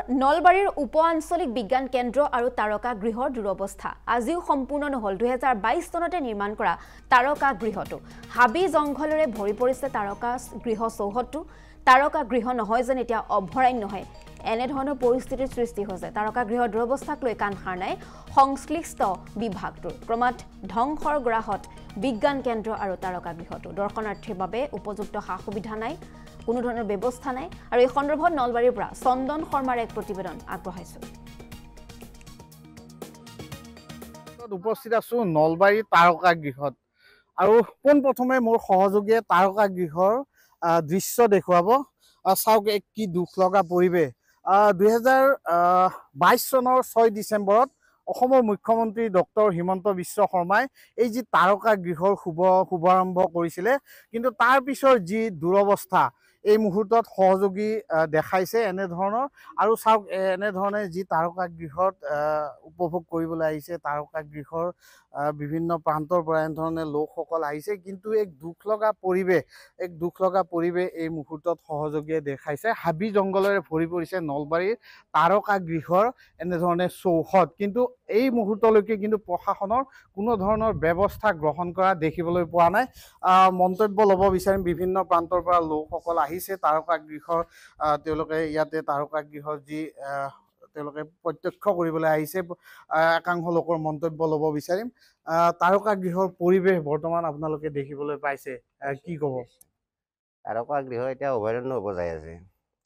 নলবাৰীৰ উপ আঞ্চলিক বিজ্ঞান কেন্দ্ৰ আৰু তাৰকা গৃহৰ দুৰৱস্থা আজিও সম্পূৰ্ণ নহল 2022 চনতে নিৰ্মাণ কৰা তাৰকা গৃহটো হাবি জংঘলৰে ভৰি পৰিছে তাৰকা গৃহ চৌহদটো তাৰকা গৃহ নহয় যেন এতিয়া অভয়াৰণ্য নহয় এনে ধৰণৰ পৰিস্থিতিৰ সৃষ্টি হৈছে তাৰকা গৃহৰ দুৰৱস্থাক লৈ কাণ সাৰ নাই সংশ্লিষ্ট বিভাগটোৰ ক্ৰমাৎ ধ্বংসৰ গ্ৰাহত বিজ্ঞান কেন্দ্ৰ আৰু তাৰকা গৃহটো দৰ্শনাৰ্থীৰ বাবে উপযুক্ত সা সুবিধা নাই কোনো ধৰণৰ ব্যৱস্থা নাই আৰু এই সন্দৰ্ভত নলবাৰীৰ পৰা চন্দন শৰ্মাৰ এক প্ৰতিবেদন আগবঢ়াইছো উপস্থিত আছো নলবাৰী তাৰকা গৃহত আৰু পোন প্ৰথমে মোৰ সহযোগীয়ে তাৰকা গৃহৰ দৃশ্য দেখুৱাব চাওক কি দুখ লগা পৰিৱেশ 2022 চনৰ 6 ডিচেম্বৰত অসমৰ মুখ্যমন্ত্ৰী ডক্টৰ হিমন্ত বিশ্ব শৰ্মাই এই যি তাৰকা গৃহৰ শুভাৰম্ভ কৰিছিলে কিন্তু তাৰ পিছৰ যি দুৰৱস্থা এই মুহূৰ্তত সহযোগী দেখাইছে এনে ধৰণৰ আৰু চাওক এনে ধৰণে যি তাৰকা গৃহত উপভোগ কৰিবলৈ আহিছে তাৰকা গৃহৰ বিভিন্ন প্ৰান্তৰ পৰা এনে ধৰণে লোকসকল আহিছে কিন্তু এক দুখ লগা পৰিৱেশ এই মুহূৰ্তত সহযোগীয়ে দেখাইছে হাবি জংঘলেৰে ভৰি পৰিছে নলবাৰীৰ তাৰকা গৃহৰ এনে ধৰণে চৌহদ কিন্তু এই মুহূৰ্তলৈকে কিন্তু প্ৰশাসনৰ কোনো ধৰণৰ ব্যৱস্থা গ্ৰহণ কৰা দেখিবলৈ পোৱা নাই মন্তব্য ল'ব বিচাৰিম বিভিন্ন প্ৰান্তৰ পৰা লোকসকল আহিছে তাৰকা গৃহৰ তেওঁলোকে ইয়াতে তাৰকা গৃহৰ যি তেওঁলোকে প্ৰত্যক্ষ কৰিবলৈ আহিছে একাংশ লোকৰ মন্তব্য ল'ব বিচাৰিম তাৰকা গৃহৰ পৰিৱেশ বৰ্তমান আপোনালোকে দেখিবলৈ পাইছে কি ক'ব তাৰকা গৃহ এতিয়া অভয়াৰণ্য হ'ব যাই আছে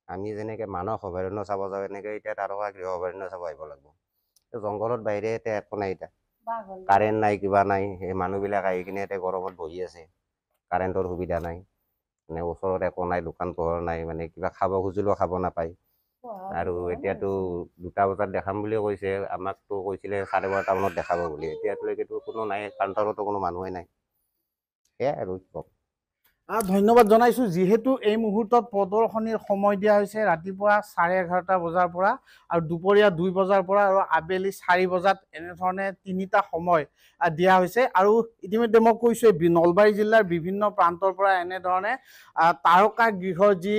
আমি যেনেকৈ মানস অভয়াৰণ্য চাব যাওঁ এনেকৈ এতিয়া তাৰকা গৃহ অভয়াৰণ্য চাব আহিব লাগিব জংঘলত বাহিৰে এতিয়া একো নাই এতিয়া কাৰেণ্ট নাই কিবা নাই সেই মানুহবিলাক আহি কিনে এতিয়া গৰমত বহি আছে কাৰেণ্টৰ সুবিধা নাই মানে ওচৰত একো নাই দোকান পোহৰ নাই মানে কিবা খাব খুজিলেও খাব নাপায় আৰু এতিয়াতো 2টা বজাত দেখাম বুলি কৈছে আমাকতো কৈছিলে 12:30 মানত দেখাব বুলি এতিয়ালৈকেতো কোনো নাই কাউণ্টাৰতো কোনো মানুহে নাই সেয়াই আৰু কি ক'ম ধন্যবাদ জনাইছো যেহেতু এই মুহূৰ্তত প্ৰদৰ্শনীৰ সময় দিয়া হৈছে ৰাতিপুৱা 11:30 বজাৰ পৰা আৰু দুপৰীয়া 2 বজাৰ পৰা আৰু আবেলি 4 বজাত এনেধৰণে 3টা সময় দিয়া হৈছে আৰু ইতিমধ্যে মই কৈছো নলবাৰী জিলাৰ বিভিন্ন প্ৰান্তৰ পৰা এনেধৰণে তাৰকা গৃহৰ যি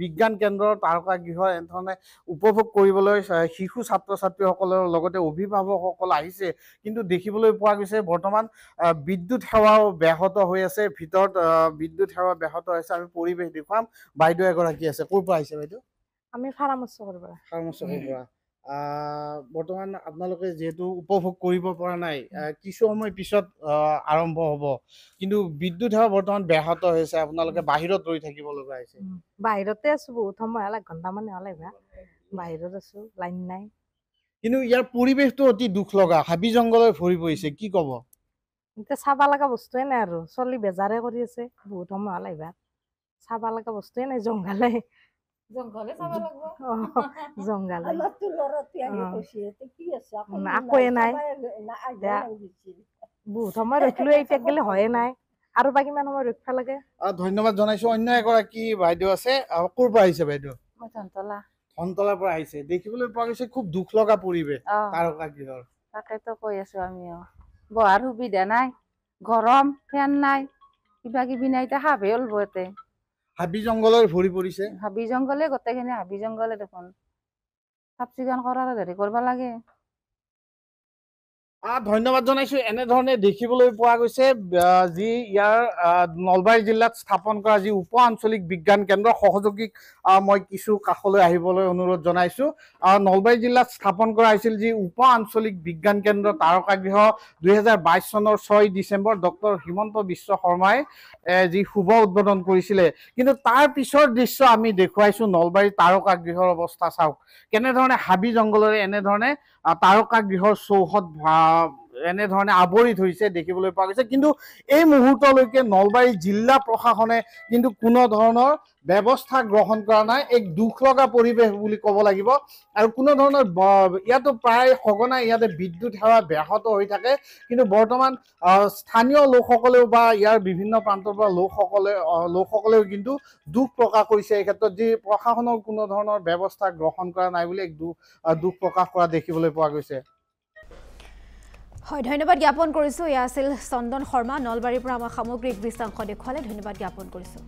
বিজ্ঞান কেন্দ্ৰৰ তাৰকা গৃহ এনেধৰণে উপভোগ কৰিবলৈ শিশু ছাত্ৰ ছাত্ৰীসকলৰ লগতে অভিভাৱকসকল আহিছে কিন্তু দেখিবলৈ পোৱা গৈছে বৰ্তমান বিদ্যুৎ সেৱাও ব্যাহত হৈ আছে ভিতৰত বিদ্যুৎ সেৱা ব্যাহত হৈছে আমি পৰিৱেশ দেখুৱাম বাইদেউ এগৰাকী আছে ক'ৰ পৰা আহিছে বাইদেউ আমি ফাৰ্মাচৰ পৰা বৰ্তমান আপোনালোকে যেহেতু উপভোগ কৰিব পৰা নাই কিছু সময় পিছত আৰম্ভ হ'ব কিন্তু বিদ্যুৎ সেৱা বৰ্তমান ব্যাহত হৈছে আপোনালোকে বাহিৰত ৰৈ থাকিব লগা হৈছে বাহিৰতে আছো বহুত সময় হ'ল 1 ঘণ্টা মান হ'ল বাহিৰত আছো লাইন নাই কিন্তু ইয়াৰ পৰিৱেশটো অতি দুখ লগা হাবি জংঘলে ভৰি পৰিছে কি ক'ব এতিয়া চাব লগা বস্তুৱে নাই আৰু চলি বেজাৰে কৰি আছে বহুত সময় হ'ল চাব লগা বস্তুৱে নাই জংঘলে চাব লাগিব জংঘলে আকোৱে নাই বহুত সময় ৰখিলো এতিয়া গেলে হয়ে নাই আৰু বা কিমান সময় ৰখিব লাগে ধন্যবাদ জনাইছো অন্য এগৰাকী বাইদেউ আছে ক'ৰ পৰা আহিছে বাইদেউ মই ধনতলাৰ পৰা আহিছে দেখিবলৈ পোৱা গৈছে খুব দুখ লগা পৰিৱেশ তাৰকা গৃহৰ তাকেতো কৈ আছো আমিও বহাৰ সুবিধা নাই গৰম ফেন নাই কিবা কিবি নাই এতিয়া সাপে ওলব ইয়াতে হাবি জংঘলৰ ভৰি পৰিছে হাবি জংঘলে গোটেইখিনি হাবি জংঘলে দেখোন চাফ চিকুণ কৰাৰ ধৰি কৰিব লাগে ধন্যবাদ জনাইছো এনেধৰণে দেখিবলৈ পোৱা গৈছে যি ইয়াৰ নলবাৰী জিলাত স্থাপন কৰা যি উপ আঞ্চলিক বিজ্ঞান কেন্দ্ৰ সহযোগীক মই কিছু কাষলৈ আহিবলৈ অনুৰোধ জনাইছো নলবাৰী জিলাত স্থাপন কৰা হৈছিল যি উপ আঞ্চলিক বিজ্ঞান কেন্দ্ৰ তাৰকা গৃহ 2022 চনৰ 6 ডিচেম্বৰ ডক্টৰ হিমন্ত বিশ্ব শৰ্মাই যি শুভ উদ্বোধন কৰিছিলে কিন্তু তাৰ পিছৰ দৃশ্য আমি দেখুৱাইছো নলবাৰী তাৰকা গৃহৰ অৱস্থা চাওক কেনেধৰণে হাবি জংঘলৰে এনেধৰণে তাৰকা গৃহৰ চৌহদ এনেধৰণে আৱৰি ধৰিছে দেখিবলৈ পোৱা গৈছে কিন্তু এই মুহূৰ্তলৈকে নলবাৰী জিলা প্ৰশাসনে কিন্তু কোনো ধৰণৰ ব্যৱস্থা গ্ৰহণ কৰা নাই এক দুখ লগা পৰিৱেশ বুলি ক'ব লাগিব আৰু কোনো ধৰণৰ ইয়াতো প্ৰায় সঘনাই ইয়াতে বিদ্যুৎ সেৱা ব্যাহত হৈ থাকে কিন্তু বৰ্তমান স্থানীয় লোকসকলেও বা ইয়াৰ বিভিন্ন প্ৰান্তৰ পৰা লোকসকলেও কিন্তু দুখ প্ৰকাশ কৰিছে এই ক্ষেত্ৰত যি প্ৰশাসনৰ কোনো ধৰণৰ ব্যৱস্থা গ্ৰহণ কৰা নাই বুলি এক দুখ প্ৰকাশ কৰা দেখিবলৈ পোৱা গৈছে হয় ধন্যবাদ জ্ঞাপন কৰিছো ইয়া আছিল চন্দন শৰ্মা নলবাৰীৰ পৰা আমাৰ সামগ্ৰিক দৃশ্যাংশ দেখুৱালে ধন্যবাদ জ্ঞাপন কৰিছো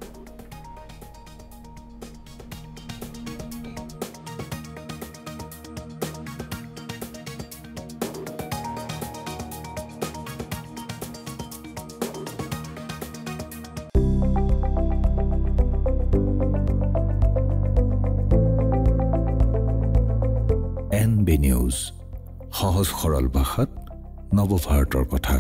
NB নিউজ, সহজ সৰল ভাষাত নৱভাৰতৰ কথা।